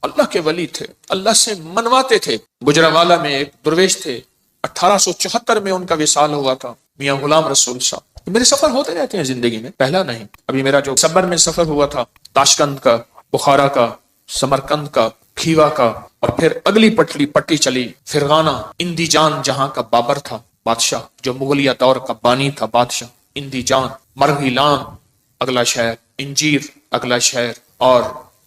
اللہ کے ولی تھے، اللہ سے منواتے تھے۔ گجرانوالہ میں ایک درویش تھے، 1874 میں ان کا وصال ہوا تھا، میاں غلام رسول صاحب۔ میرے سفر ہوتے رہتے ہیں زندگی میں، پہلا نہیں۔ ابھی میرا جو صبر میں سفر ہوا تھا، تاشقند کا، بخارا کا، سمرقند کا، کھیوا کا، اور پھر اگلی پٹی چلی فرغانہ، اندی جان جہاں کا بابر تھا بادشاہ، جو مغلیہ دور کا بانی تھا بادشاہ، اندی جان، مرغیلان اگلا شہر، انجیر اگلا شہر، اور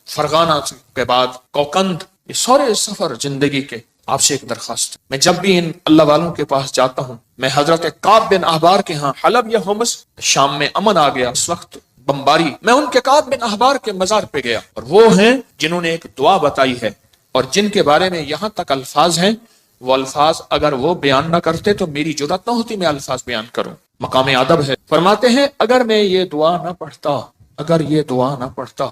فرغانہ کے بعد کوکند۔ یہ سارے سفر زندگی کے۔ آپ سے ایک درخواست، میں جب بھی ان اللہ والوں کے پاس جاتا ہوں، میں حضرت کعب بن احبار کے ہاں حلب یا ہومس، شام میں امن آ گیا اس وقت بمباری، میں ان کے کعب بن احبار کے مزار پہ گیا، اور وہ ہیں جنہوں نے ایک دعا بتائی ہے، اور جن کے بارے میں یہاں تک الفاظ ہیں، وہ الفاظ اگر وہ بیان نہ کرتے تو میری جرات نہ ہوتی میں الفاظ بیان کروں۔ مقام ادب ہے۔ فرماتے ہیں اگر میں یہ دعا نہ پڑھتا، اگر یہ دعا نہ پڑھتا،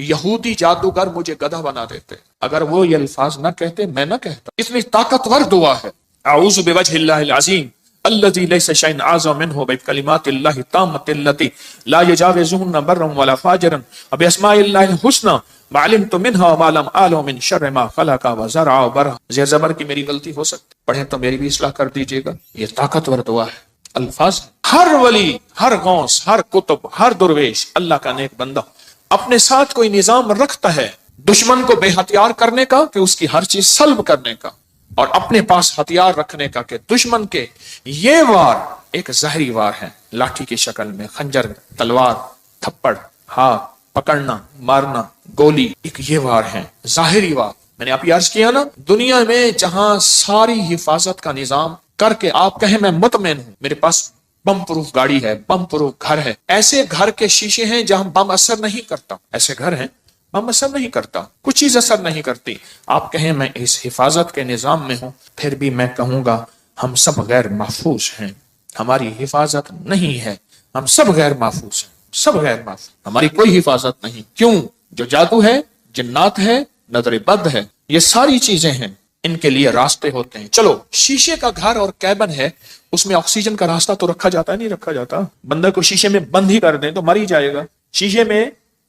یہودی جادوگر مجھے گدھا بنا دیتے۔ اگر وہ یہ الفاظ نہ کہتے، میں نہ کہتا۔ اتنی طاقتور دعا ہے۔ اعوذ بوجہ اللہ العظیم الذی لیس شیء اعظم منہ بکلمات اللہ التامۃ التی لا یجاوزہن برا ولا فاجرا وباسماء اللہ الحسنی ما علمت منہا وما لم اعلم من شر ما خلق وزرع وبرع۔ زیر زبر کی میری غلطی ہو سکتی، پڑھیں تو میری بھی اصلاح کر دیجیے گا۔ یہ طاقتور دعا ہے۔ الفاظ، ہر ولی، ہر غوث، ہر قطب، ہر درویش، اللہ کا نیک بندہ اپنے ساتھ کوئی نظام رکھتا ہے دشمن کو بے ہتھیار کرنے کا، کہ اس کی ہر چیز سلب کرنے کا، اور اپنے پاس ہتھیار رکھنے کا، کہ دشمن کے یہ وار ایک زہری وار ہے، لاٹھی کی شکل میں، خنجر، تلوار، تھپڑ، ہاتھ پکڑنا، مارنا، گولی، ایک یہ وار ہے، ظاہری وار۔ میں نے آپ یہ عرض کیا نا، دنیا میں جہاں ساری حفاظت کا نظام کر کے آپ کہیں میں مطمئن ہوں، میرے پاس بم پروف گاڑی ہے، بم پروف گھر ہے، ایسے گھر کے شیشے ہیں جہاں بم اثر نہیں کرتا، ایسے گھر ہیں بم اثر نہیں کرتا، کچھ چیز اثر نہیں کرتی۔ آپ کہیں میں اس حفاظت کے نظام میں ہوں، پھر بھی میں کہوں گا ہم سب غیر محفوظ ہیں، ہماری حفاظت نہیں ہے، ہم سب غیر محفوظ ہیں، سب غیر محفوظ، ہماری کوئی حفاظت نہیں۔ کیوں؟ جو جادو ہے، جنات ہے، نظر بد ہے، یہ ساری چیزیں ہیں، ان کے لیے راستے ہوتے ہیں۔ چلو شیشے کا گھر اور کیبن ہے، اس میں آکسیجن کا راستہ تو رکھا جاتا ہے، نہیں رکھا جاتا؟ بندہ کو شیشے میں بند ہی کر دیں تو مر ہی جائے گا۔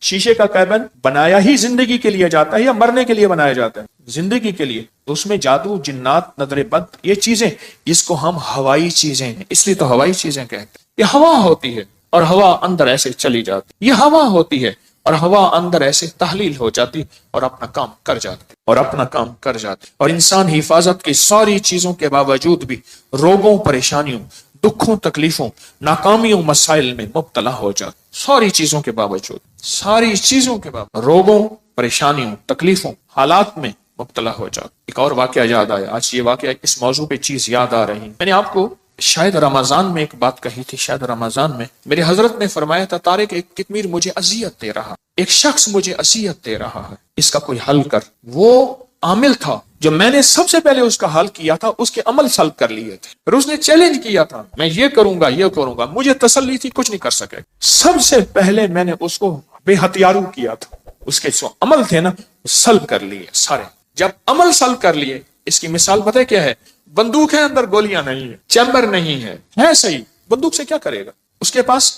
شیشے کا کیبن بنایا ہی زندگی کے لیے جاتا ہے یا مرنے کے لیے بنایا جاتا ہے؟ زندگی کے لیے۔ تو اس میں جادو، جنات، نظر بد، یہ چیزیں، اس کو ہم ہوائی چیزیں ہیں، اس لیے تو ہوائی چیزیں کہتے ہیں۔ یہ ہوا ہوتی ہے اور ہوا اندر ایسے چلی جاتی، یہ ہوا ہوتی ہے اور ہوا اندر ایسے تحلیل ہو جاتی اور اپنا کام کر جاتی، اور اپنا کام کر جاتی۔ اور انسان حفاظت کی ساری چیزوں کے باوجود بھی روگوں، پریشانیوں، دکھوں، تکلیفوں، ناکامیوں، مسائل میں مبتلا ہو جاتا، ساری چیزوں کے باوجود، ساری چیزوں کے باوجود روگوں، پریشانیوں، تکلیفوں، حالات میں مبتلا ہو جاتا۔ ایک اور واقعہ یاد آیا، آج یہ واقعہ اس موضوع پہ چیز یاد آ رہی، میں نے آپ کو شاید رمضان میں ایک بات کہی تھی، شاید رمضان میں میرے حضرت نے فرمایا تھا، طارق ایک کتمیر مجھے اذیت دے رہا، ایک شخص مجھے اذیت دے رہا ہے، اس کا کوئی حل کر۔ وہ عامل تھا جو میں نے سب سے پہلے اس کا حل کیا تھا، اس کے عمل سلب کر لیے تھے، پھر اس نے چیلنج کیا تھا، میں یہ کروں گا، یہ کروں گا، مجھے تسلی تھی کچھ نہیں کر سکے۔ سب سے پہلے میں نے اس کو بے ہتھیارو کیا تھا، اس کے جو عمل تھے نا سلب کر لیے سارے۔ جب عمل سلب کر لیے، اس کی مثال پتہ کیا ہے؟ بندوق ہے، اندر گولیاں نہیں ہے، چیمبر نہیں ہے صحیح، بندوق سے کیا کرے گا؟ اس کے پاس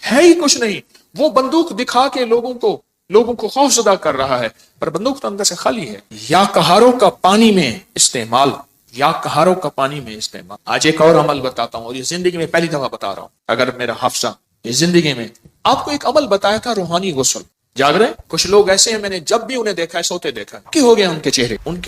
ہے ہی کچھ نہیں، وہ بندوق دکھا کے لوگوں کو خوف زدہ کر رہا ہے، پر بندوق تو اندر سے خالی ہے۔ یا کہاروں کا پانی میں استعمال، یا کہاروں کا پانی میں استعمال۔ آج ایک اور عمل بتاتا ہوں، اور یہ زندگی میں پہلی دفعہ بتا رہا ہوں، اگر میرا حافظہ یہ زندگی میں آپ کو ایک عمل بتایا تھا، روحانی غسل۔ جاگ رہے کچھ لوگ ایسے ہیں، میں نے جب بھی انہیں دیکھا ہے سوتے دیکھا ہے، پکے ہو گئے ان کے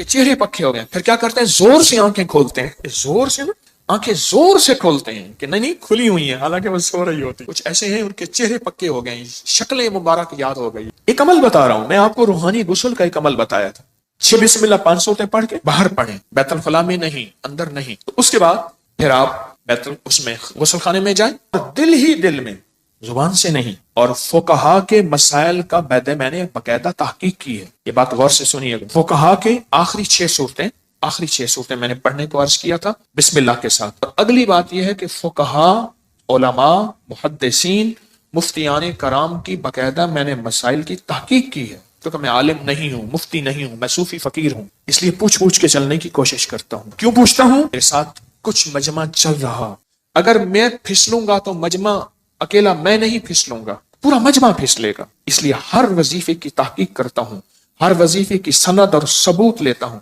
چہرے پکے ہو گئے، پھر کیا کرتے ہیں؟ زور سے آنکھیں کھولتے ہیں، زور سے نا آنکھیں زور سے کھولتے ہیں کہ نہیں کھلی ہوئی ہیں، حالانکہ وہ سو رہی ہوتی۔ کچھ ایسے ہیں ان کے چہرے پکے ہو گئے، شکلیں مبارک یاد ہو گئی۔ ایک عمل بتا رہا ہوں میں آپ کو، روحانی غسل کا ایک عمل بتایا تھا۔ 6 بسم اللہ 5 صورتیں پڑھ کے باہر پڑھیں، بیت الخلاء میں نہیں، اندر نہیں۔ تو اس کے بعد پھر آپ اس میں غسل خانے میں جائیں، اور دل ہی دل میں، زبان سے نہیں۔ اور فقہا کے مسائل کا میں نے باقاعدہ تحقیق کی ہے، یہ بات غور سے سنیے گا۔ فقہا کے آخری 6 صورتیں میں نے پڑھنے کو عرض کیا تھا بسم اللہ کے ساتھ۔ اور اگلی بات یہ ہے کہ فقہا، علماء، محدثین، مفتیان کرام کی باقاعدہ میں نے مسائل کی تحقیق کی ہے، کیونکہ میں عالم نہیں ہوں، مفتی نہیں ہوں، میں صوفی فقیر ہوں، اس لیے پوچھ کے چلنے کی کوشش کرتا ہوں۔ کیوں پوچھتا ہوں؟ میرے ساتھ کچھ مجمع چل رہا، اگر میں پھسلوں گا تو مجمع اکیلا میں نہیں پھسلوں گا، پورا مجمع پھسلے گا، اس لیے ہر وظیفے کی تحقیق کرتا ہوں، ہر وظیفے کی سند اور ثبوت لیتا ہوں،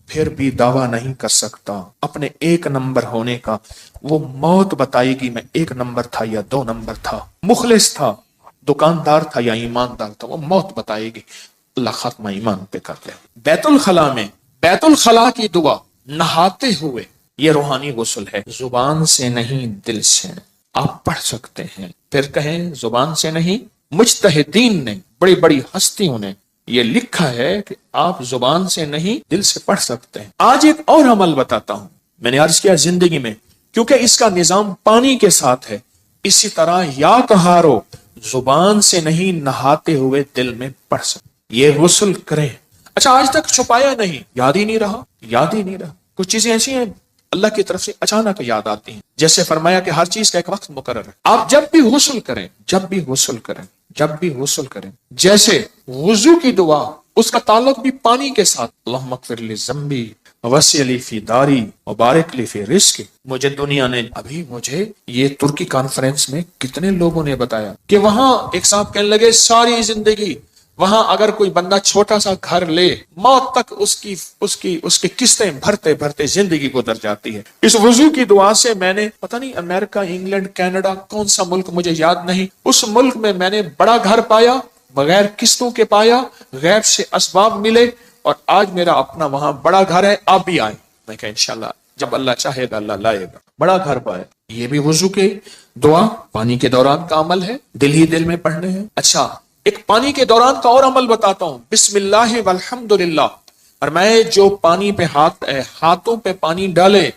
پھر بھی دعویٰ نہیں کر سکتا اپنے ایک نمبر ہونے کا۔ وہ موت بتائے گی میں ایک نمبر تھا یا دو نمبر تھا، مخلص تھا، دکاندار تھا یا ایماندار تھا، وہ موت بتائے گی۔ اللہ خاتمہ ایمان پہ کر لے۔ بیت الخلاء میں بیت الخلاء کی دعا نہاتے ہوئے، یہ روحانی غسل ہے، زبان سے نہیں دل سے آپ پڑھ سکتے ہیں۔ پھر کہیں زبان سے نہیں، مجتہدین نے، بڑی بڑی ہستیوں نے یہ لکھا ہے کہ آپ زبان سے نہیں دل سے پڑھ سکتے ہیں۔ آج ایک اور عمل بتاتا ہوں، میں نے عرض کیا زندگی میں، کیونکہ اس کا نظام پانی کے ساتھ ہے، اسی طرح یا کہارو زبان سے نہیں نہاتے ہوئے دل میں پڑھ سکتے، یہ غسل کریں۔ اچھا آج تک چھپایا نہیں، یاد ہی نہیں رہا، یاد ہی نہیں رہا۔ کچھ چیزیں ایسی ہیں اللہ کی طرف سے اچانک یاد آتی ہیں، جیسے فرمایا کہ ہر چیز کا ایک وقت مقرر ہے۔ آپ جب بھی غسل کریں، جب بھی غسل کریں، جب بھی غسل کریں، جیسے وضو کی دعا، اس کا تعلق بھی پانی کے ساتھ، اللہم اغفر لی ذنبی وسع لی فی داری وبارک لی فی رزقی۔ مجھے دنیا نے ابھی مجھے یہ ترکی کانفرنس میں کتنے لوگوں نے بتایا کہ وہاں ایک صاحب کہنے لگے ساری زندگی وہاں اگر کوئی بندہ چھوٹا سا گھر لے، موت تک اس کی قسطیں بھرتے بھرتے زندگی گزر جاتی ہے۔ اس وضو کی دعا سے میں نے پتہ نہیں امریکہ، انگلینڈ، کینیڈا، کون سا ملک مجھے یاد نہیں، اس ملک میں میں نے بڑا گھر پایا، بغیر قسطوں کے پایا، غیب سے اسباب ملے، اور آج میرا اپنا وہاں بڑا گھر ہے۔ آپ بھی آئیں، میں کہا انشاءاللہ جب اللہ چاہے گا اللہ لائے گا، بڑا گھر پائے۔ یہ بھی وضو کے دعا پانی کے دوران کا عمل ہے، دل ہی دل میں پڑھنے ہیں۔ اچھا ایک پانی کے دوران کا اور عمل بتاتا ہوں، بسم اللہ والحمدللہ، اور میں جو پانی پہ ہاتھوں پہ پانی ڈالے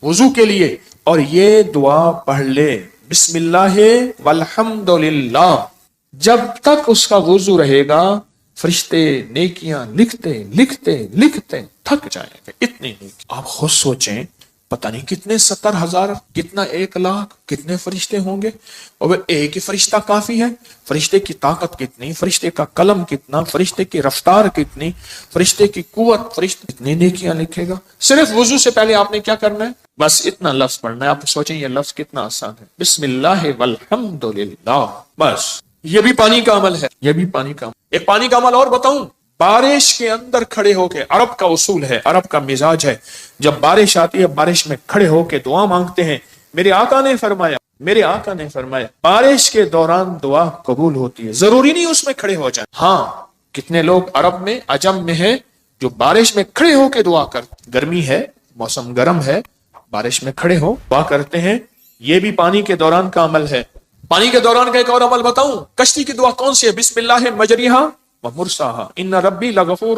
وضو کے لیے اور یہ دعا پڑھ لے، بسم اللہ والحمدللہ، جب تک اس کا وضو رہے گا فرشتے نیکیاں لکھتے لکھتے لکھتے تھک جائیں گے، اتنی نیکی۔ آپ خود سوچیں، پتہ نہیں کتنے 70,000، کتنا 1,00,000، کتنے فرشتے ہوں گے، اور وہ ایک ہی فرشتہ کافی ہے؟ فرشتے کی طاقت کتنی، فرشتے کا قلم کتنا، فرشتے کی رفتار کتنی، فرشتے کی قوت، فرشتے کتنی نیکیاں لکھے گا۔ صرف وضو سے پہلے آپ نے کیا کرنا ہے؟ بس اتنا لفظ پڑھنا ہے۔ آپ سوچیں یہ لفظ کتنا آسان ہے، بسم اللہ والحمدللہ، بس یہ بھی پانی کا عمل ہے، یہ بھی پانی کا عمل۔ ایک پانی کا عمل اور بتاؤں، بارش کے اندر کھڑے ہو کے، عرب کا اصول ہے، عرب کا مزاج ہے، جب بارش آتی ہے بارش میں کھڑے ہو کے دعا مانگتے ہیں۔ میرے آقا نے فرمایا بارش کے دوران دعا قبول ہوتی ہے، ضروری نہیں اس میں کھڑے ہو جائیں۔ ہاں کتنے لوگ عرب میں، عجم میں ہیں جو بارش میں کھڑے ہو کے دعا کرتے، گرمی ہے، موسم گرم ہے، بارش میں کھڑے ہو دعا کرتے ہیں، یہ بھی پانی کے دوران کا عمل ہے۔ پانی کے دوران کا ایک اور عمل بتاؤں، کشتی کی دعا کون سی ہے؟ بسم اللہ مجریہا ومرساہا ان ربی لغفور،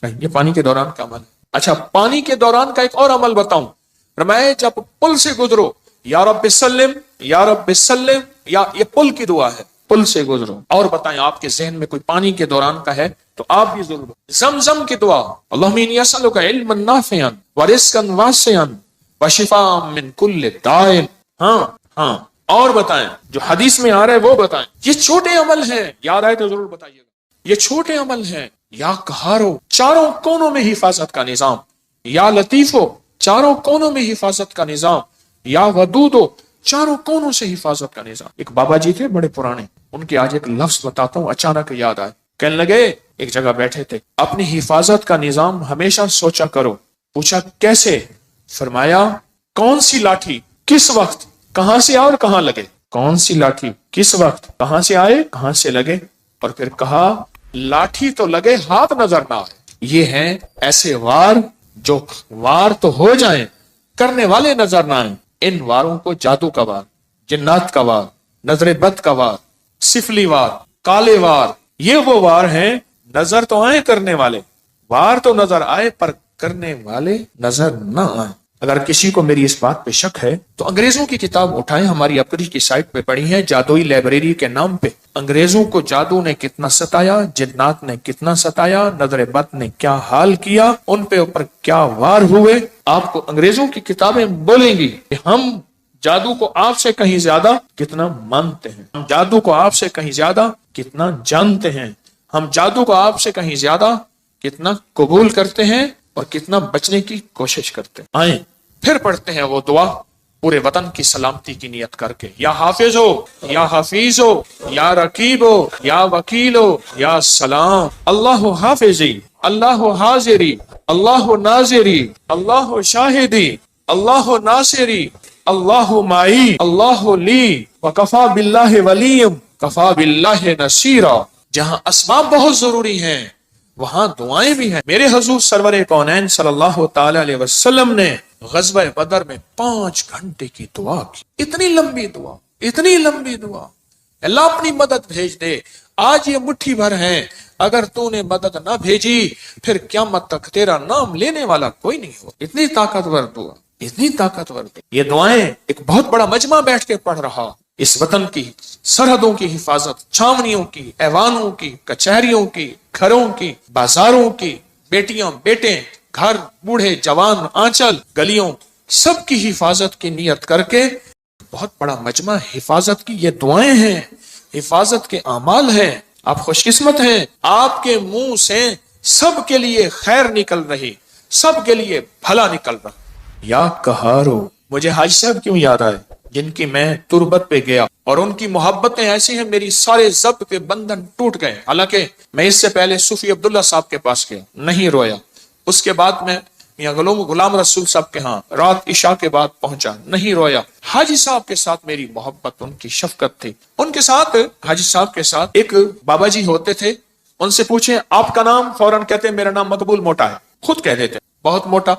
یہ پانی کے دوران کا عمل ہے۔ اچھا پانی کے دوران کا ایک اور عمل بتاؤں، فرمایا جب پل سے گزرو، یا رب سلم یا رب سلم، یا یہ پل کی دعا ہے، پل سے گزرو۔ اور بتائیں آپ کے ذہن میں کوئی پانی کے دوران کا ہے تو آپ بھی ضرور۔ زمزم کی دعا، اللہم انی اسألک علما نافعا ورزقا واسعا وشفاء من کل داء۔ ہاں اور بتائیں جو حدیث میں آ رہا ہے وہ بتائیں۔ یہ چھوٹے عمل ہیں، یاد آئے تو ضرور بتائیے گا، یہ چھوٹے عمل ہیں۔ یا قہارو، چاروں کونوں میں حفاظت کا نظام، یا لطیفو، چاروں کونوں میں حفاظت کا نظام، یا ودودو، چاروں کونوں سے حفاظت کا نظام۔ ایک بابا جی تھے بڑے پرانے، ان کے آج ایک لفظ بتاتا ہوں، اچانک یاد آئے۔ کہنے لگے ایک جگہ بیٹھے تھے، اپنی حفاظت کا نظام ہمیشہ سوچا کرو۔ پوچھا کیسے؟ فرمایا کون سی لاٹھی کس وقت کہاں سے آئے اور کہاں لگے، کون سی لاٹھی کس وقت کہاں سے آئے کہاں سے لگے، اور پھر کہا لاٹھی تو لگے ہاتھ نظر نہ آئے۔ یہ ہیں ایسے وار جو وار تو ہو جائیں کرنے والے نظر نہ آئیں۔ ان واروں کو جادو کا وار، جنات کا وار، نظر بد کا وار، سفلی وار، کالے وار، یہ وہ وار ہیں نظر تو آئے کرنے والے، وار تو نظر آئے پر کرنے والے نظر نہ آئے۔ اگر کسی کو میری اس بات پہ شک ہے تو انگریزوں کی کتاب اٹھائیں، ہماری اپنی کی سائٹ پہ پڑھی ہے، جادوئی لائبریری کے نام پہ۔ انگریزوں کو جادو نے کتنا ستایا، جنات نے کتنا ستایا، نظر بد نے کیا حال کیا، ان پہ اوپر کیا وار ہوئے۔ آپ کو انگریزوں کی کتابیں بولیں گی کہ ہم جادو کو آپ سے کہیں زیادہ کتنا مانتے ہیں، ہم جادو کو آپ سے کہیں زیادہ کتنا جانتے ہیں، ہم جادو کو آپ سے کہیں زیادہ کتنا قبول کرتے ہیں اور کتنا بچنے کی کوشش کرتے ہیں۔ آئیں پھر پڑھتے ہیں وہ دعا پورے وطن کی سلامتی کی نیت کر کے، یا حافظ ہو، یا حفیظ ہو، یا رقیب ہو، یا وکیل ہو، یا سلام، اللہ حافظی، اللہ حاضری، اللہ ناظری، اللہ شاہدی، اللہ ناصری، اللہ معی، اللہ لی، وکفا باللہ ولیم، کفا باللہ نصیرا۔ جہاں اسباب بہت ضروری ہیں وہاں دعائیں بھی ہیں۔ میرے حضور سرور کونین صلی اللہ تعالی علیہ وسلم نے غزوہ بدر میں 5 گھنٹے کی دعا کی، اتنی لمبی دعا، اتنی لمبی دعا، اللہ اپنی مدد بھیج دے، آج یہ مٹھی بھر ہیں، اگر تو نے مدد نہ بھیجی پھر قیامت تک تیرا نام لینے والا کوئی نہیں ہو۔ اتنی طاقتور دعا، اتنی طاقتور دعا۔ یہ دعائیں ایک بہت بڑا مجمع بیٹھ کے پڑھ رہا، اس وطن کی سرحدوں کی حفاظت، چھاونیوں کی، ایوانوں کی، کچہریوں کی، گھروں کی، بازاروں کی، بیٹیاں بیٹے، گھر، بوڑھے جوان، آنچل، گلیوں، سب کی حفاظت کی نیت کر کے بہت بڑا مجمع حفاظت کی یہ دعائیں ہیں، حفاظت کے اعمال ہیں۔ آپ خوش قسمت ہیں، آپ کے منہ سے سب کے لیے خیر نکل رہی، سب کے لیے بھلا نکل رہا۔ یا قہارو، مجھے حاجی صاحب کیوں یاد آئے جن کی میں تربت پہ گیا اور ان کی محبتیں ایسی ہیں میری سارے ضبط کے بندھن ٹوٹ گئے۔ حالانکہ میں اس سے پہلے صوفی عبداللہ صاحب کے پاس گیا، نہیں رویا۔ اس کے بعد میں میاں غلام رسول صاحب کے ہاں رات عشاء کے بعد پہنچا، نہیں رویا۔ حاجی صاحب کے ساتھ میری محبت، ان کی شفقت تھی۔ ان کے ساتھ، حاجی صاحب کے ساتھ ایک بابا جی ہوتے تھے، ان سے پوچھیں آپ کا نام، فوراً کہتے میرا نام مقبول موٹا ہے، خود کہہ دیتے بہت موٹا۔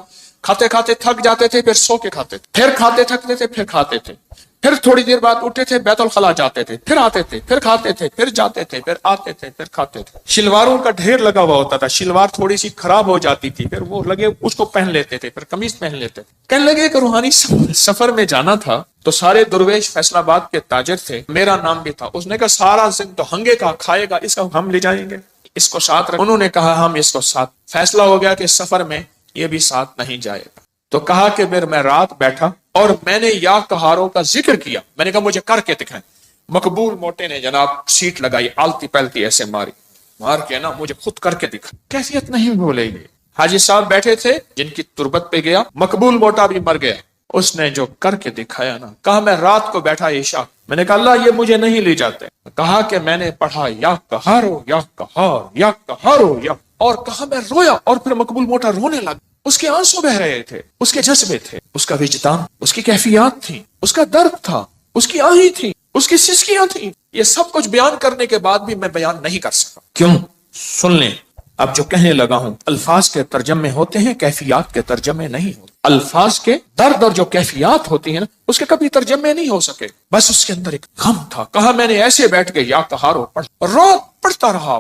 کھاتے کھاتے تھک جاتے تھے، پھر سو کے کھاتے تھے، پھر کھاتے تھکتے تھے، پھر کھاتے تھے، پھر تھوڑی دیر بعد اٹھتے تھے، بیت الخلا جاتے تھے، پھر آتے تھے، پھر کھاتے تھے، پھر جاتے تھے، پھر آتے تھے، پھر کھاتے تھے۔ شلواروں کا ڈھیر لگا ہوا ہوتا تھا، شلوار تھوڑی سی خراب ہو جاتی تھی، پھر وہ لگے اس کو پہن لیتے تھے، پھر قمیض پہن لیتے تھے۔ کہنے لگے کہ روحانی سفر میں جانا تھا تو سارے درویش فیصل آباد کے تاجر تھے، میرا نام بھی تھا۔ اس نے کہا سارا زند تو ہنگے کا کھائے گا، اس کا ہم لے جائیں گے، اس کو ساتھ رکھ۔ انہوں نے کہا ہم اس کو ساتھ۔ فیصلہ ہو گیا کہ سفر میں یہ بھی ساتھ نہیں جائے گا۔ تو کہا کہ پھر میں رات بیٹھا اور میں نے یا قہاروں کا ذکر کیا، میں نے کہا مجھے کر کے دکھائیں۔ مقبول موٹے نے جناب سیٹ لگائی، آلتی پلتی ایسے ماری، مار کے نا مجھے خود کر کے دکھا، کیفیت نہیں بھولے گی۔ حاجی صاحب بیٹھے تھے جن کی تربت پہ گیا، مقبول موٹا بھی مر گیا، اس نے جو کر کے دکھایا نا، کہا میں رات کو بیٹھا عشاء، میں نے کہا اللہ یہ مجھے نہیں لے جاتے، کہا کہ میں نے پڑھا یا قہارو یا قہار یا قہارو یا، اور کہا میں رویا، اور پھر مقبول موٹا رونے لگا۔ اس کے آنسو بہ رہے تھے، اس کے جذبے تھے، اس کا وجدان، اس کی کیفیات تھی، اس کا درد تھا، اس کی آہیں تھی، اس کی سسکیاں تھیں۔ یہ سب کچھ بیان کرنے کے بعد بھی میں بیان نہیں کر سکا۔ کیوں؟ سن لیں، اب جو کہنے لگا ہوں، الفاظ کے ترجمے ہوتے ہیں، کیفیات کے ترجمے نہیں ہوتے۔ الفاظ کے درد اور جو کیفیات ہوتی ہیں نا، اس کے کبھی ترجمے نہیں ہو سکے، بس اس کے اندر ایک غم تھا۔ کہا میں نے ایسے بیٹھ کے یا قہارو پڑھتا رہا،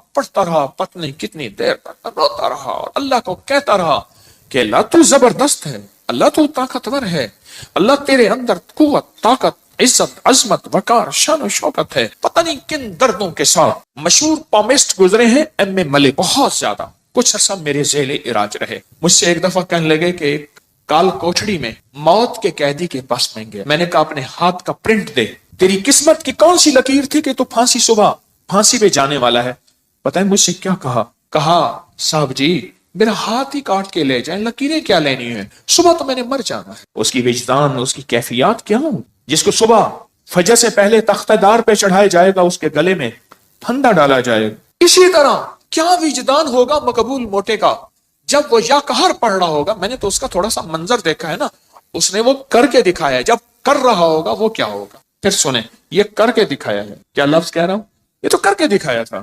پتہ نہیں کتنی دیر تک روتا رہا اور اللہ کو کہتا رہا کہ اللہ تو زبردست ہے، اللہ تو طاقتور ہے، اللہ تیرے اندر قوت، طاقت، عزت، عظمت، وقار، شان و شوکت ہے۔ پتہ نہیں کن دردوں کے ساتھ مشہور پامسٹ گزرے ہیں ایم اے ملک، بہت زیادہ، کچھ عرصہ میرے ذیل علاج رہے۔ مجھ سے ایک دفعہ کہنے لگے کہ کال کوٹھڑی میں موت کے قیدی کے پاس میں گیا، میں نے کہا اپنے ہاتھ کا پرنٹ دے، تیری قسمت کی کون سی لکیر تھی کہ تو صبح پھانسی پہ جانے والا ہے؟ پتہ ہے مجھ سے کیا کہا صاحب جی میرا ہاتھ ہی کاٹ کے لے جائیں، لکیریں کیا لینی ہیں، صبح تو میں نے مر جانا ہے۔ اس کی وجدان، اس کی کیفیات کیا ہوں، جس کو صبح فجر سے پہلے تختہ دار پہ چڑھایا جائے گا، اس کے گلے میں پھندا ڈالا جائے گا۔ اسی طرح کیا وجدان ہوگا مقبول موٹے کا جب وہ یا قہر پڑھ رہا ہوگا۔ میں نے تو اس کا تھوڑا سا منظر دیکھا ہے نا، اس نے وہ کر کے دکھایا ہے، جب کر رہا ہوگا وہ کیا ہوگا۔ پھر سنیں، یہ کر کے دکھایا ہے، کیا لفظ کہہ رہا ہوں، یہ تو کر کے دکھایا تھا۔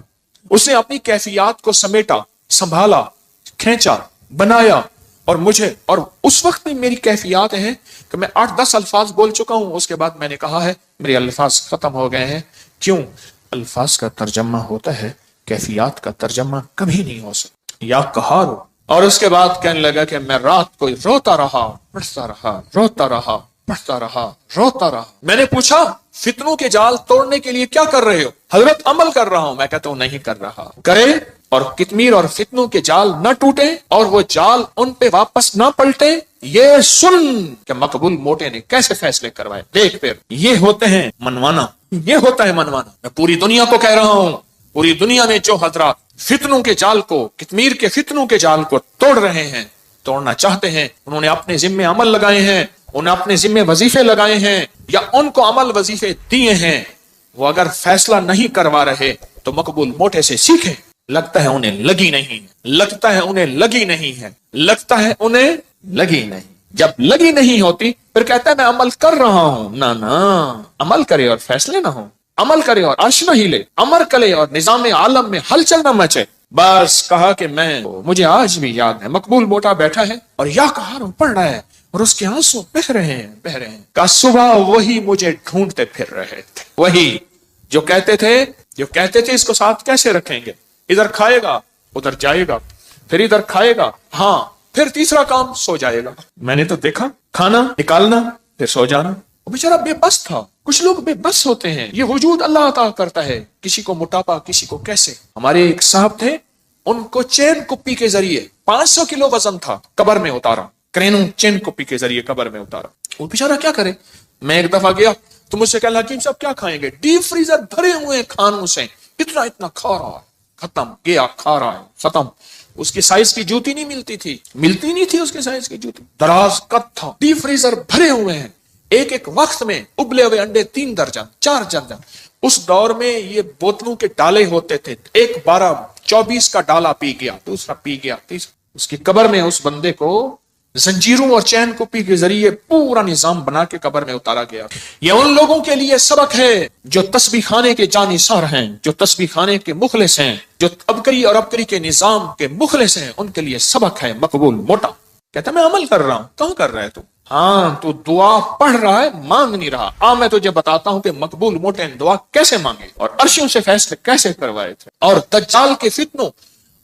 اس نے اپنی کیفیات کو سمیٹا، سنبھالا، کھینچا، بنایا، اور مجھے، اور اس وقت میں میری کیفیات ہیں کہ میں 8-10 الفاظ بول چکا ہوں، اس کے بعد میں نے کہا ہے میرے الفاظ ختم ہو گئے ہیں۔ کیوں؟ الفاظ کا ترجمہ ہوتا ہے، کیفیات کا ترجمہ کبھی نہیں ہو سکتا۔ یا قہارو، اور اس کے بعد کہنے لگا کہ میں رات کو روتا رہا، پڑھتا رہا، روتا رہا، پڑھتا رہا، روتا رہا۔ میں نے پوچھا فتنوں کے جال توڑنے کے لیے کیا کر رہے ہو؟ حضرت عمل کر رہا ہوں۔ میں کہتا ہوں نہیں کر رہا۔ کرے اور کتمیر اور فتنوں کے جال نہ ٹوٹے اور وہ جال ان پہ واپس نہ پلٹے۔ یہ سن کہ مقبول موٹے نے کیسے فیصلے کروائے، دیکھ پھر یہ ہوتے ہیں منوانا، یہ ہوتا ہے منوانا۔ میں پوری دنیا کو کہہ رہا ہوں، پوری دنیا میں جو حضرات فتنوں کے جال کو، کتمیر کے فتنوں کے جال کو توڑ رہے ہیں، توڑنا چاہتے ہیں، انہوں نے اپنے ذمے عمل لگائے ہیں، انہیں اپنے ذمے وظیفے لگائے ہیں یا ان کو عمل وظیفے دیے ہیں، وہ اگر فیصلہ نہیں کروا رہے تو مقبول موٹے سے سیکھیں۔ لگتا ہے انہیں لگی نہیں ہے، لگتا ہے انہیں لگی نہیں ہے، لگتا ہے انہیں لگی نہیں۔ جب لگی نہیں ہوتی پھر کہتا ہے میں عمل کر رہا ہوں۔ نہ عمل کرے اور فیصلے نہ ہوں، عمل کرے اور عرش نہ ہلے، عمل کرے اور نظام عالم میں ہلچل نہ مچے۔ بس کہا کہ مجھے آج بھی یاد ہے، مقبول موٹا بیٹھا ہے اور یا کہاروں پڑھ رہا ہے اور اس کے آنسو بہ رہے ہیں کہ صبح وہی مجھے ڈھونڈتے پھر رہے تھے، وہی جو کہتے تھے اس کو ساتھ کیسے رکھیں گے، ادھر کھائے گا ادھر جائے گا، پھر ادھر کھائے گا، ہاں پھر تیسرا کام سو جائے گا۔ میں نے تو دیکھا کھانا نکالنا پھر سو جانا۔ وہ بیچارہ بے بس تھا۔ کچھ لوگ بے بس ہوتے ہیں، یہ وجود اللہ عطا کرتا ہے، کسی کو موٹاپا کسی کو کیسے۔ ہمارے ایک صاحب تھے، ان کو چین کپی کے ذریعے 500 کلو وزن تھا، قبر میں اتارا، کرینوں چین کپی کے ذریعے قبر میں اتارا۔ وہ بیچارہ کیا کرے۔ میں ایک دفعہ گیا تو مجھ سے کہا حکیم صاحب کیا کھائیں گے؟ ڈیپ فریزر بھرے ہوئے کھانوں سے اتنا کھا رہا ہے، ختم گیا، کھا رہا ہے ختم۔ اس کی سائز کی جوتی نہیں ملتی نہیں تھی اس کے سائز کی جوتی، دراز قد تھا، ڈیپ فریزر بھرے ہوئے ہیں، ایک وقت میں ابلے ہوئے انڈے 3 درجن 4 درجن۔ اس دور میں یہ بوتلوں کے ڈالے ہوتے تھے، ایک 12-24 کا ڈالا پی گیا، دوسرا پی گیا، تیسرا۔ اس کی قبر میں اس بندے کو زنجیروں اور چین کپی کے ذریعے پورا نظام بنا کے قبر میں اتارا گیا۔ یہ ان لوگوں کے لیے سبق ہے جو تسبیح خانے کے جانثار ہیں، جو تسبیح خانے کے مخلص ہیں، جو ابکری اور ابکری کے نظام کے مخلص ہیں، ان کے لیے سبق ہے مقبول موٹا۔ کہتا میں عمل کر رہا ہوں۔ کہاں کر رہا ہے تو؟ ہاں تو دعا پڑھ رہا ہے، مانگ نہیں رہا۔ میں تجھے بتاتا ہوں کہ مقبول موٹے نے دعا کیسے مانگے اور عرشوں سے فیصلے کیسے کروائے تھے، اور دجال کے فتنوں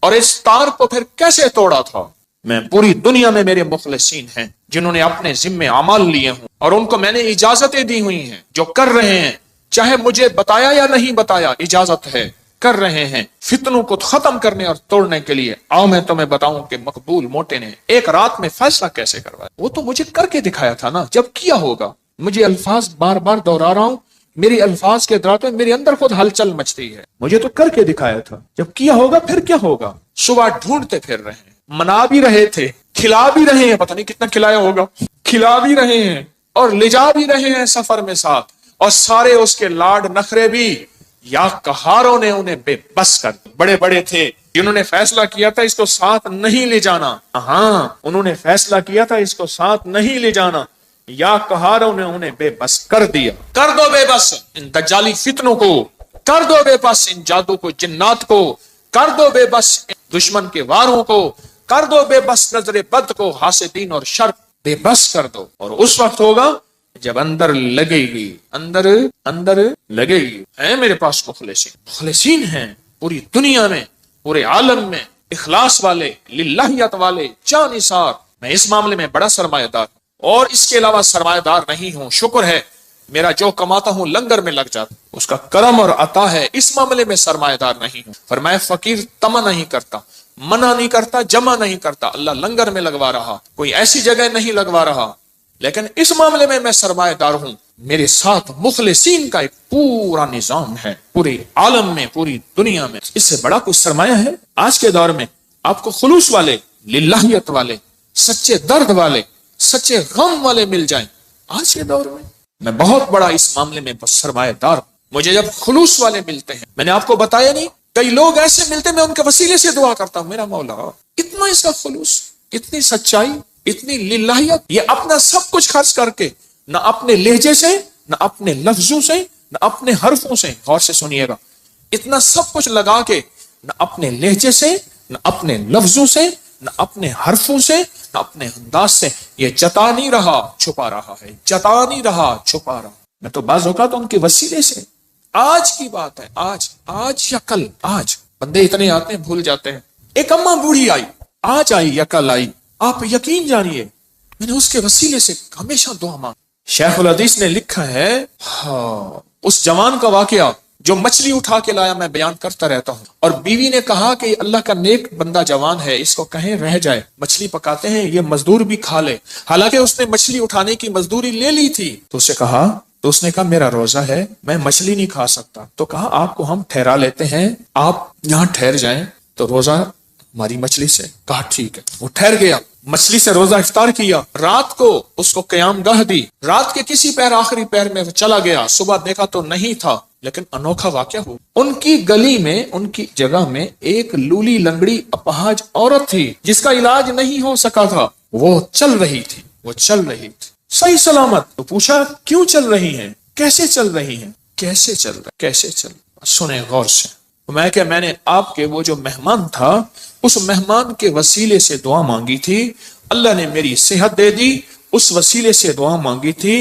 اور اس تار کو پھر کیسے توڑا تھا۔ میں پوری دنیا میں میرے مخلصین ہیں جنہوں نے اپنے ذمے اعمال لیے ہوں اور ان کو میں نے اجازتیں دی ہوئی ہیں، جو کر رہے ہیں، چاہے مجھے بتایا یا نہیں بتایا، اجازت ہے، کر رہے ہیں فتنوں کو ختم کرنے اور توڑنے کے لیے۔ آؤ میں تمہیں بتاؤں کہ مقبول موٹے نے ایک رات میں فیصلہ کیسے کروایا۔ وہ تو مجھے کر کے دکھایا تھا نا، جب کیا ہوگا۔ مجھے الفاظ بار بار دوہرا رہا ہوں، میری الفاظ کے دراتوں میں میرے اندر خود ہلچل مچتی ہے۔ مجھے تو کر کے دکھایا تھا، جب کیا ہوگا پھر کیا ہوگا۔ صبح ڈھونڈتے پھر رہے ہیں، منا بھی رہے تھے، کھلا بھی رہے ہیں، پتہ نہیں کتنا کھلایا ہوگا، کھلا بھی رہے ہیں اور لے جا بھی رہے ہیں سفر میں ساتھ، اور سارے اس کے لاڈ نخرے بھی یا قہاروں نے انہیں بے بس کر دیا۔ بڑے بڑے تھے جنہوں نے فیصلہ کیا تھا اس کو ساتھ نہیں لے جانا، ہاں انہوں نے فیصلہ کیا تھا اس کو ساتھ نہیں لے جانا، یا قہاروں نے انہیں بے بس کر دیا۔ کر دو بے بس ان دجالی فتنوں کو، کر دو بے بس ان جادو کو جنات کو، کر دو بے بس ان دشمن کے واروں کو، کر دو بے بس نظر بد کو، حاسدین اور شر بے بس کر دو۔ اور اس وقت ہوگا جب اندر لگے گی، اندر لگے گی۔ ہیں میرے پاس مخلصین ہیں پوری دنیا میں، پورے عالم میں، اخلاص والے، للہیت والے، جانثار۔ میں اس معاملے میں بڑا سرمایہ دار اور اس کے علاوہ سرمایہ دار نہیں ہوں۔ شکر ہے میرا جو کماتا ہوں لنگر میں لگ جاتا، اس کا کرم اور عطا ہے، اس معاملے میں سرمایہ دار نہیں ہوں۔ فرمایا فقیر طمع نہیں کرتا، منع نہیں کرتا، جمع نہیں کرتا، اللہ لنگر میں لگوا رہا، کوئی ایسی جگہ نہیں لگوا رہا، لیکن اس معاملے میں میں سرمایہ دار ہوں۔ میرے ساتھ مخلصین کا ایک پورا نظام ہے، پورے عالم میں، پوری دنیا میں۔ اس سے بڑا کوئی سرمایہ ہے آج کے دور میں؟ آپ کو خلوص والے، للہیت والے، سچے درد والے، سچے غم والے مل جائیں آج کے دور میں۔ میں بہت بڑا اس معاملے میں سرمایہ دار ہوں۔ مجھے جب خلوص والے ملتے ہیں، میں نے آپ کو بتایا نہیں، کئی لوگ ایسے ملتے ہیں، میں ان کے وسیلے سے دعا کرتا ہوں، میرا مولا اتنا اس کا خلوص، اتنی سچائی، اتنی للہیت، یہ اپنا سب کچھ خرچ کر کے، نہ اپنے لہجے سے، نہ اپنے لفظوں سے، نہ اپنے حرفوں سے، غور سے سنیے گا، اتنا سب کچھ لگا کے، نہ اپنے لہجے سے، نہ اپنے لفظوں سے، نہ اپنے حرفوں سے، نہ اپنے انداز سے، یہ جتا نہیں رہا چھپا رہا ہے، جتا نہیں رہا چھپا رہا۔ میں تو بعض اوقات ان کے وسیلے سے، آج کی بات ہے، آج یا کل، آج بندے اتنے آتے ہیں بھول جاتے ہیں۔ ایک اماں بوڑھی آئی، آج آئی یا کل آئی، آپ یقین جانیے میں نے اس کے وسیلے سے ہمیشہ دعا مانگ۔ شیخ الحدیث نے لکھا ہے، اس جوان کا واقعہ جو مچھلی اٹھا کے لایا، میں بیان کرتا رہتا ہوں، اور بیوی نے کہا کہ اللہ کا نیک بندہ جوان ہے، اس کو کہیں رہ جائے، مچھلی پکاتے ہیں، یہ مزدور بھی کھا لے، حالانکہ اس نے مچھلی اٹھانے کی مزدوری لے لی تھی۔ تو اس نے کہا میرا روزہ ہے، میں مچھلی نہیں کھا سکتا۔ تو کہا آپ کو ہم ٹھہرا لیتے ہیں، آپ یہاں ٹھہر جائیں تو روزہ ہماری مچھلی سے۔ کہا ٹھیک ہے، وہ ٹھہر گیا۔ مچھلی سے روزہ افطار کیا، رات کو اس کو قیام گاہ دی، رات کے کسی پیر آخری پیر میں چلا گیا، صبح دیکھا تو نہیں تھا، لیکن انوکھا واقعہ ہوا، ان کی گلی میں، ان کی جگہ میں ایک لولی لنگڑی اپاہج عورت تھی جس کا علاج نہیں ہو سکا تھا، وہ چل رہی تھی، وہ چل رہی تھی صحیح سلامت۔ تو پوچھا کیوں چل رہی ہیں، کیسے چل رہی ہیں، کیسے چل رہا، کیسے چل رہا؟ سنیں غور سے۔ میں نے آپ کے وہ جو مہمان تھا اس مہمان کے وسیلے سے دعا مانگی تھی، اللہ نے میری صحت دے دی، اس وسیلے سے دعا مانگی تھی،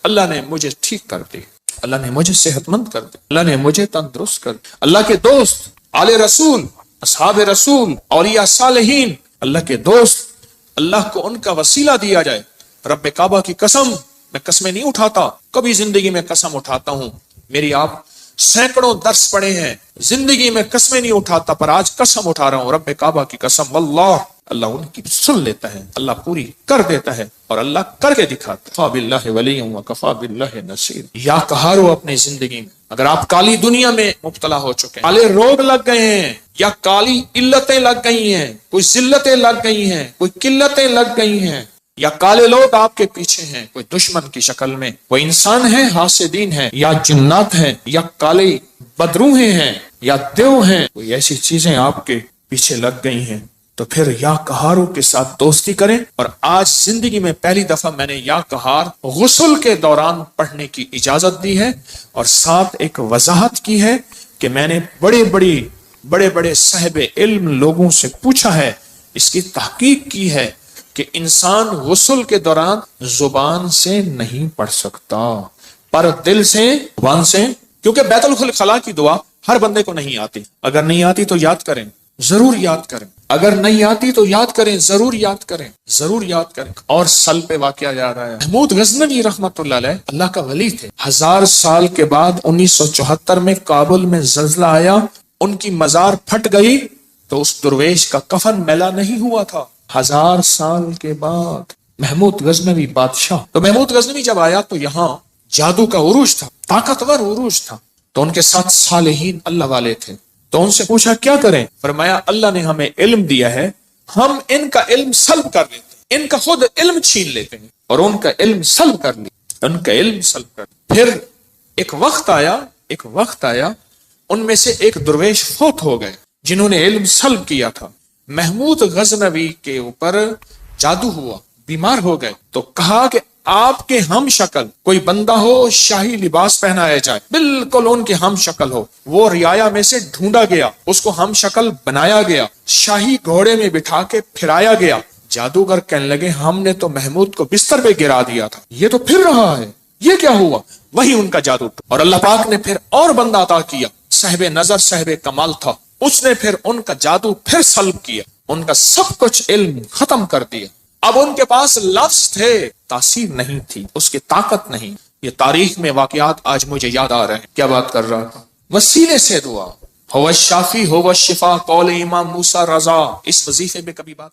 اللہ نے مجھے ٹھیک کر دی، اللہ نے مجھے صحت مند کر دی، اللہ نے مجھے تندرست کر دی۔ اللہ کے دوست، آل رسول، اصحاب رسول، اولیاء صالحین، اللہ کے دوست، اللہ کو ان کا وسیلہ دیا جائے۔ رب کعبہ کی قسم، میں قسمیں نہیں اٹھاتا، کبھی زندگی میں قسم اٹھاتا ہوں، میری آپ سینکڑوں درس پڑے ہیں، زندگی میں قسمیں نہیں اٹھاتا، پر آج قسم اٹھا رہا ہوں، رب کعبہ کی قسم، واللہ اللہ ان کی سن لیتا ہے، اللہ پوری کر دیتا ہے، اور اللہ کر کے دکھاتا ہے۔ کفا باللہ ولی وکفا باللہ نصیر۔ یا کہارو اپنی زندگی میں، اگر آپ کالی دنیا میں مبتلا ہو چکے ہیں، کالے روگ لگ گئے ہیں، یا کالی علتیں لگ گئی ہیں، کوئی ذلتیں لگ گئی ہیں، کوئی قلتیں لگ گئی ہیں، یا کالے لوگ آپ کے پیچھے ہیں، کوئی دشمن کی شکل میں، کوئی انسان ہیں، حاسدین ہیں، یا جنات ہیں، یا کالے بدروہیں ہیں، یا دیو ہیں، کوئی ایسی چیزیں آپ کے پیچھے لگ گئی ہیں، تو پھر یا کہاروں کے ساتھ دوستی کریں۔ اور آج زندگی میں پہلی دفعہ میں نے یا کہار غسل کے دوران پڑھنے کی اجازت دی ہے، اور ساتھ ایک وضاحت کی ہے کہ میں نے بڑے بڑے صاحب علم لوگوں سے پوچھا ہے، اس کی تحقیق کی ہے کہ انسان غسل کے دوران زبان سے نہیں پڑھ سکتا، پر دل سے، زبان سے، کیونکہ بیت الخلاء کی دعا ہر بندے کو نہیں آتی، اگر نہیں آتی تو یاد کریں، ضرور یاد کریں، اگر نہیں آتی تو یاد کریں، ضرور یاد کریں، ضرور یاد کریں۔ اور سل پہ واقعہ یاد آیا، محمود غزنوی رحمت اللہ علیہ اللہ کا ولی تھے، 1000 سال کے بعد 1974 میں کابل میں زلزلہ آیا، ان کی مزار پھٹ گئی تو اس درویش کا کفن میلا نہیں ہوا تھا، 1000 سال کے بعد محمود غزنوی بادشاہ۔ تو محمود غزنوی جب آیا تو یہاں جادو کا عروج تھا، طاقتور عروج تھا، تو ان کے ساتھ صالحین اللہ والے تھے، تو ان سے پوچھا کیا کریں؟ فرمایا اللہ نے ہمیں علم دیا ہے، ہم ان کا علم سلب کر لیتے ہیں، ان کا خود علم چھین لیتے ہیں اور ان کا علم سلب کر لیتے، ان کا علم سلب کر لیتے۔ پھر ایک وقت آیا ان میں سے ایک درویش فوت ہو گئے جنہوں نے علم سلب کیا تھا، محمود غزنوی کے اوپر جادو ہوا، بیمار ہو گئے، تو کہا کہ آپ کے ہم شکل کوئی بندہ ہو، شاہی لباس پہنایا جائے، بالکل ان کے ہم شکل ہو۔ وہ رعایا میں سے ڈھونڈا گیا، اس کو ہم شکل بنایا گیا، شاہی گھوڑے میں بٹھا کے پھرایا گیا۔ جادوگر کہنے لگے ہم نے تو محمود کو بستر پہ گرا دیا تھا، یہ تو پھر رہا ہے، یہ کیا ہوا؟ وہی ان کا جادو تھا۔ اور اللہ پاک نے پھر اور بندہ عطا کیا، صاحب نظر، صاحب کمال تھا، اس نے پھر ان کا جادو پھر سلب کیا، ان کا سب کچھ علم ختم کر دیا۔ اب ان کے پاس لفظ تھے، تاثیر نہیں تھی، اس کی طاقت نہیں۔ یہ تاریخ میں واقعات آج مجھے یاد آ رہے ہیں۔ کیا بات کر رہا تھا؟ وسیلے سے دعا، ہو الشافی ہو الشفا، قول امام موسیٰ رضا، اس وظیفے میں کبھی بات